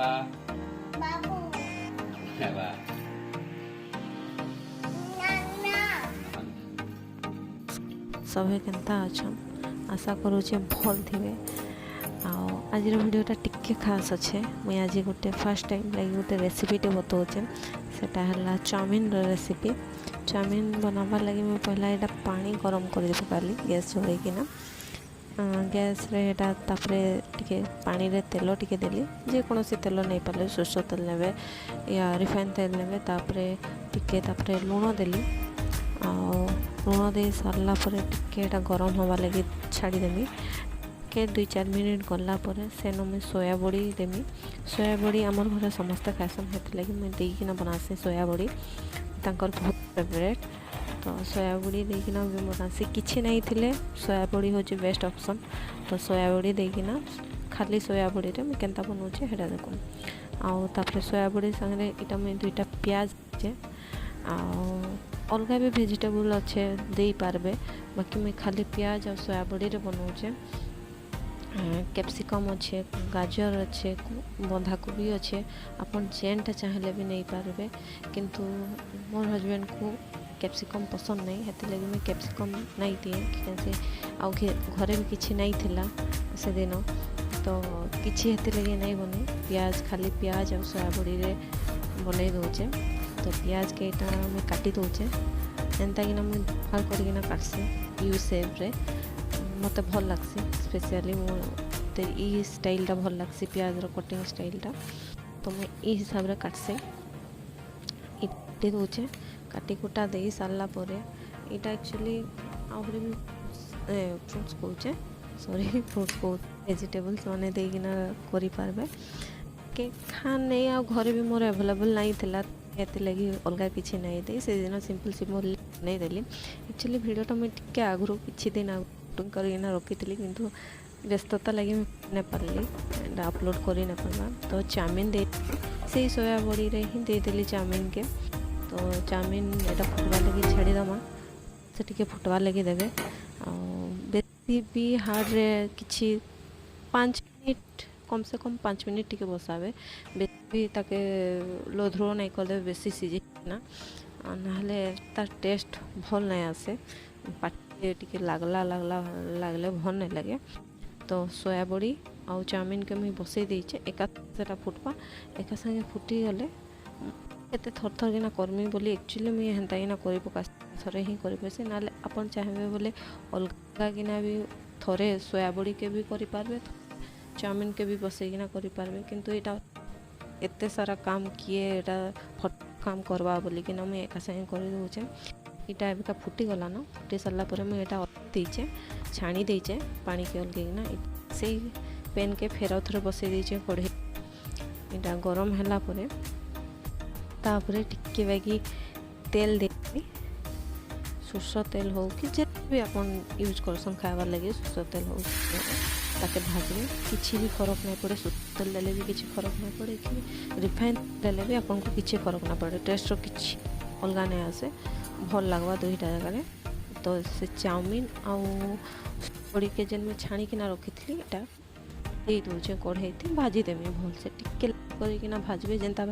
बाबू हेबा सभे केन्ता अछन आशा करूचे भल थिबे। आज वीडियोटा टिके खास अच्छे मुई आज गोटे फर्स्ट टाइम लगे गोटे रेसिपीटे बताऊचे सेटा है चाउमिन रेसिपी। चाउमिन बनाबार लगे मुझे पहला यहाँ पानी गरम कर पकाली गैस जोड़ेकिना गैस रे एटा तापरे टिके पानी रे तेल टिके देली जेकोसी तेल नहीं पारे सोर्ष तेल नेबे या रिफाइन तेल नेबे तापरे टिके तापरे लुण देली लुण दे सारला परे टिके एटा गरम हवा लगे छाड़ीदेमी के 2-4 मिनिट गला परे सेनो मुझे सोया बड़ी देमी। सोया बड़ी आमर घर समस्ते खासन हेती लगे मुझे देकिना बनासी सोया बड़ी तांकर बहुत फेवरेट तो सोया बड़ी देकिना भी बनासी किछि नहीं थिले सोया बड़ी होची बेस्ट ऑप्शन। तो सोया बड़ी देकिना खाली सोया बड़ी रे मैं केनता बनाउछे हेडा देखुन आउ तापर सोया बड़ी संगे इटा मैं 2टा प्याज जे अलगा भी वेजिटेबल अच्छे दे पारबे बाकी मैं खाली प्याज और सोया बड़ी रे बनाउछे। कैप्सिकम अच्छे गाजर अच्छे बंधाकोबी अच्छे आपन जेनटा चाहले भी नहीं पारबे किंतु मोर हस्बैंड को कैप्सिकम पसंद नहीं हेती लगे मैं कैप्सिकम नहीं दिए कैसे आउ घरे भी किछि नहीं थिला से दिन तो किछि हेती लगे नहीं बने प्याज खाली प्याज और सोया बड़ी रे बनै दोचे। तो प्याज के इटा मैं काटी दोचे एंता कि मुझे भाग करना काटसी यू सेप रे मत भल लगसी स्पेशली मोते ई स्टाइलटा भल लगसी प्याज रो कटिंग स्टाइलटा तो मैं ई हिसाब रे काटसे इटे दोचे काटी कुटा दे सारला परे इटा एक्चुअली आउरे भी फ्रूट्स कोचे सॉरी फ्रूट्स को वेजिटेबल्स माने देकिना करि पारबे के खान नहीं आ घरे भी मोर अवेलेबल नहीं थिला एते लगी अलगा किछि नहीं दे से दिन सिंपल नहीं देली। एक्चुअली वीडियोटा मैं टिके आगु किछि दिन शूटिंग करना रखी किंतु व्यस्तता लगी नहीं पार्ली अपलोड कर ना पार्बा। तो चाउमिन दे से सोया बड़ी रे ही देदेली चाउमिन के तो चाउमिन एटा फुटवा लगी छाड़ीदमा से टिके फुटवा लगी देवे बेसी भी हार्ड रे किछि 5 मिनट कम से कम 5 मिनट टिके बसावे बेसी ताके लोध्रो नहीं कर देवे बेसी सीझे ना नाहले तार टेस्ट भल नहीं आसे टिके लागले भल नहीं लगे। तो सोया बड़ी आउ चाउमिन के मुझे बसई देचे एका सेटा फुटवा एका संगे फुटी गले एते थर थर किना करमी बोली एक्चुअली मुझे हेन्ता किना करि पका थरे ही करि पसे नाले अपन चाहबे बोले अलगा किना भी थरे सोया बड़ी के भी करि पारबे चाउमिन के भी बसई किना करि पारबे किंतु एटा एते सारा काम किए एटा फट काम करवा बोली किना मुझे एका संगे करि दोचे। इटा एबिका फुटी गला ना फुटी सारा पर मुझे यहाँ देचे छाणी देचे पानी के अलगेना से पेन के फेर थोड़े बसई देचे कढ़े इटा गरम है तापरे टिके बाकी तेल दे सोर्ष तेल हो कि जे भी अपन यूज करसन खाइबार लगे सोर्ष तेल हो ताके भाजबे किसी भी फरक नहीं पड़े सोर्ष तेल देले भी किसी फरक नहीं पड़े कि रिफाइन देले भी आपन को किसी फरक ना पड़े टेस्ट रो किसी अलगा नहीं आसे भल लगवा 2टा जगह। तो से चाउमिन आउ बड़ी के जेन में छाणी किना रखी थी एटा दे दूचे कढ़ई थी भाजी देमी भल से टिके करकिना भाजबे जेनता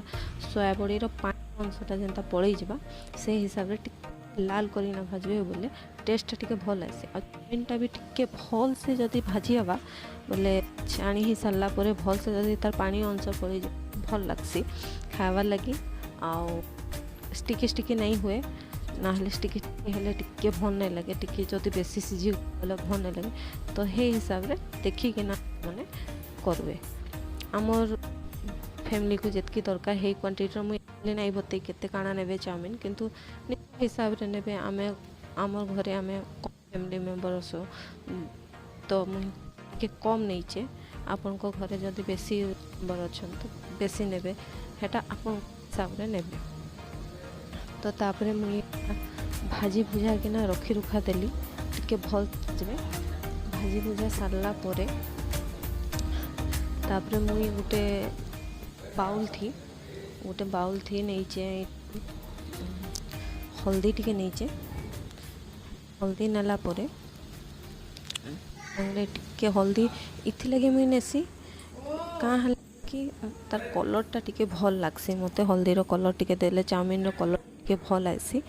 सोया बड़ी रो पानी अंशटा जेनता पड़ई जबा से हिसाब रे टिके लाल करिना भाजबे बोले टेस्ट टिके भल आसे। आ चाउमिनटा भी टिके भल से जदी भाजी हवा बोले छाणी ही सारला परे भल से जदी तार पानी अंश पड़ई भल लगसी खाइबार लगी आउ स्टिकी स्टिकी नहीं हुए नाहले स्टिकी हेले टिके भल नहीं लगे टिके जदि बेसी सीझी गले भल नहीं लगे। तो हे हिसाब रे देखिकिना माने करबे आमर फैमिली को जितकी दरकार हे क्वांटिटी मुझे नहीं बतई केते काଣା नेबे चाउमिन किंतु हिसाब रे नेबे आमे आमर घरे आमे फैमिली मेंबर सो तो मुझे कम नहींचे आपन को घरे जदि बेसी मेंबर अछन तो बेसी नेबे हेटा आपन हिसाब रे नेबे। तो तापरे मुझे भाजी भुजा किना रखी रुखा देली टिके भल भाजबे भाजी भुजा सारला परे तापरे मुई गोटे बाउल थी नहींचे हल्दी टिके नहींचे हल्दी नेला परे टिके हल्दी इथि लगे मुई नेसी कहाँ कि तार कलरटा टिके भल लागसी मते हल्दीर कलर टिके देले चाउमिन कलर टिके भल आसी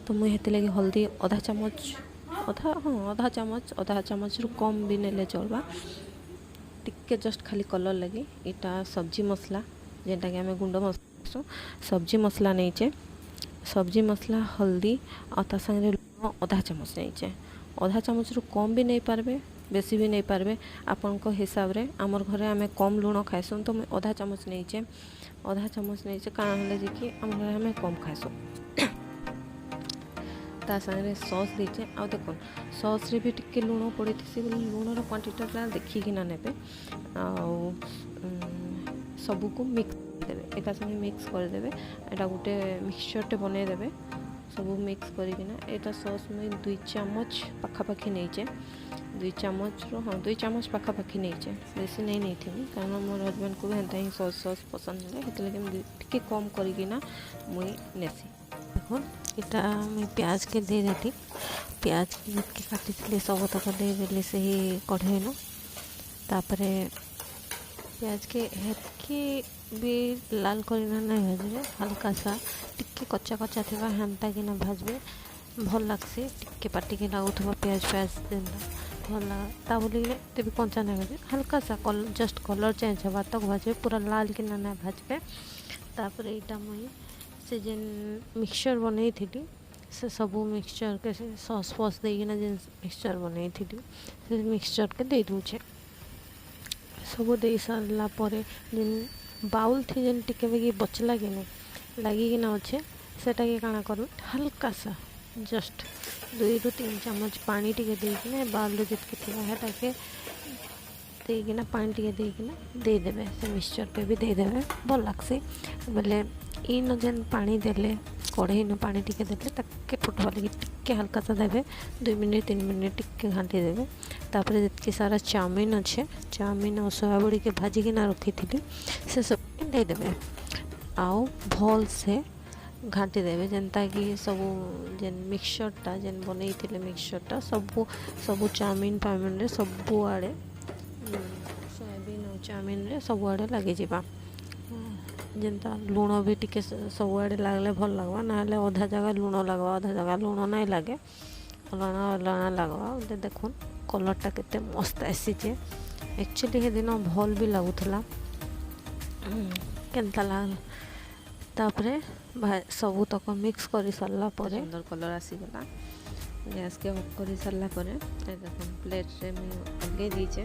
तो मुझे हेती लगी हल्दी अधा चामच रु कम भी नेले चलबा टिके जस्ट खाली कलर लगी इटा सब्जी मसला जेनटा कि आम गुंड मसला सब्जी मसला नहींचे सब्जी मसला हल्दी आ ता संगे लुण अधा चामच नहींचे अधा चामच रु कम भी नहीं पारबे बेसी भी नहीं पारबे आपण को हिसाब रे आमर घरे आमे कम लुण खाइसुन तो मैं अधा चामच नहींचे कारण है कि आम घरे आमे कम खाइसु ता संगे सॉस देचे आ देखो सॉस रे भी टिके लुण पड़ी थी लुणर क्वांटिटीटा देखिकी ना नेबे आ सबू को मिक्स देवे एका संगे मिक्स कर देवे एटा गोटे मिक्सचरटे बनै देवे सब मिक्स करना एटा सॉस मुझे 2 चामच पाखापाखी नहींचे 2 चामच हाँ 2 चामच पाखापाखी नहींचे बेसी नहीं थी कारण मोर हजबैंड को भी हेन्ता ही सॉस पसंद है हेतु टिके कम करना मुई नेसी देखो इटा मुई प्याज के दे देती प्याज के काटी सब तक दे देली से ही कढ़ई न तापरे प्याज के हेतकी भी लाल करना नहीं भाजबे हल्का सा टिके कच्चा कच्चा थी हेन्ता कि भाजबे भल लगसी टिके पाटिके लगुवा प्याज देना भल लगा बोली भी कंचा नहीं भाजे हल्का सा जस्ट कलर चेंज हवा तक भाजबे पूरा लाल कि ना भाजबे तापर यहाँ मुई से जेन मिक्सचर बनई थी से सबू मिक्सचर के सॉस फॉस देना जेन मिक्सचर बनई थी से मिक्सचर के दे दूचे सब दे सारा पर जेन बाउल थी जेन टिके भी बचला कि नहीं लगिकी अच्छे सेटा के काना कर हल्का सा जस्ट 2 ରୁ 3 चामच पानी टिके देकिना बाउल जितके थी के देकिना पानी टिके देकिना दे देबे से मिक्सचर पे भी दे देबे भल लागसी बोले इन जेन पानी देले कढ़ई न पानी टिके देले ताके फुटवा लगी टिके हल्का सा देबे 2 मिनट 3 मिनट टिके घाटी देबे तापर जितकी सारा चाउमिन अच्छे चाउमिन और सोयाबड़ी के भाजिकिना रखी थी से सब दे देबे आओ भल से घाटी देवे जेनता कि सब जेन मिक्सचरटा जेन बनई थिले मिक्सचरटा सब चाउमिन फाउमिन रे सब आड़े सोयाबीन और चाउमिन रे सब आड़े लगे जावा जेनता लुण भी टिके सब आड़े लागले भल लगवा ना अधा जगह लुण लगवा अधा जगह लुण नहीं लगे लणा लगवा देखुन कलरटा केते मस्त आसीचे एक्चुअली हे दिन भल भी लगुला केनता लाग तापरे सबू तक मिक्स कर सारा पर सुंदर कलर आसीगला गैस के ऑफ कर सारा पर देखो प्लेट रे अगे दीचे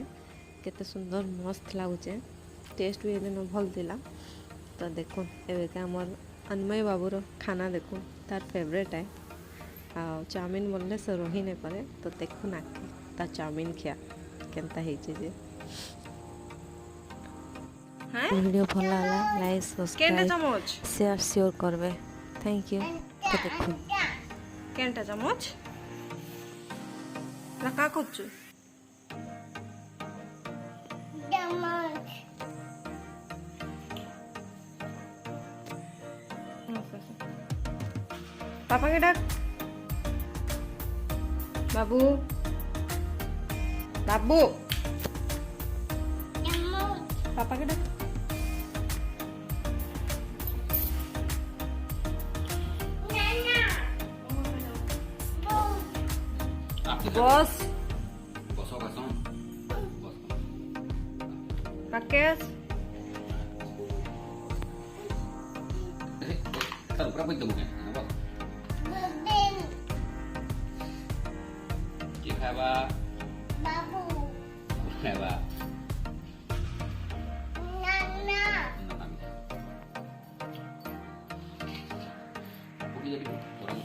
केते सुंदर मस्त लगुचे टेस्ट भी दिन भल दिला तो देखो एवं आमर अन्मय बाबूर खाना देखो तार फेवरेट है आ चाउमिन बनले से रही नहीं पारे तो देखो ना तार चाउमिन खिया केनता हेचे जे वीडियो भल लगा लाइक सब्सक्राइब शेयर शेयर करबे थैंक यू तो देखो केनटा चमच का करछु पापा के डाक बाबू बाबू पापा के डाक बस Pakai taruh berapa itu bukan? Apa? Kita apa? Babu. Apa? Nana. Bukti jadi orang.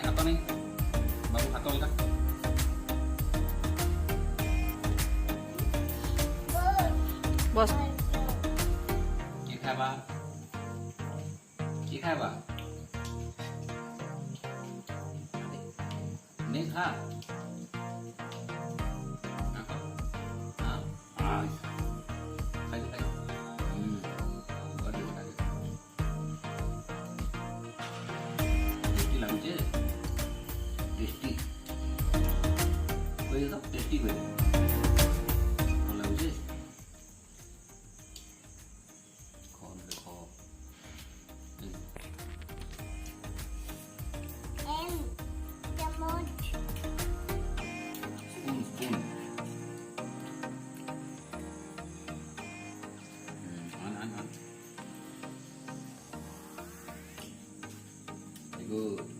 Apa nih? Baru hatol kan? बस Chị khai ba. Chị khai ba. Nếm ha. Khai khai. Baru khai. ତ tasty ହୁଏ ଭଲ ଲାଗୁଛି କଣ ଦେଖ M চামচ spoon spoon আন আন আন good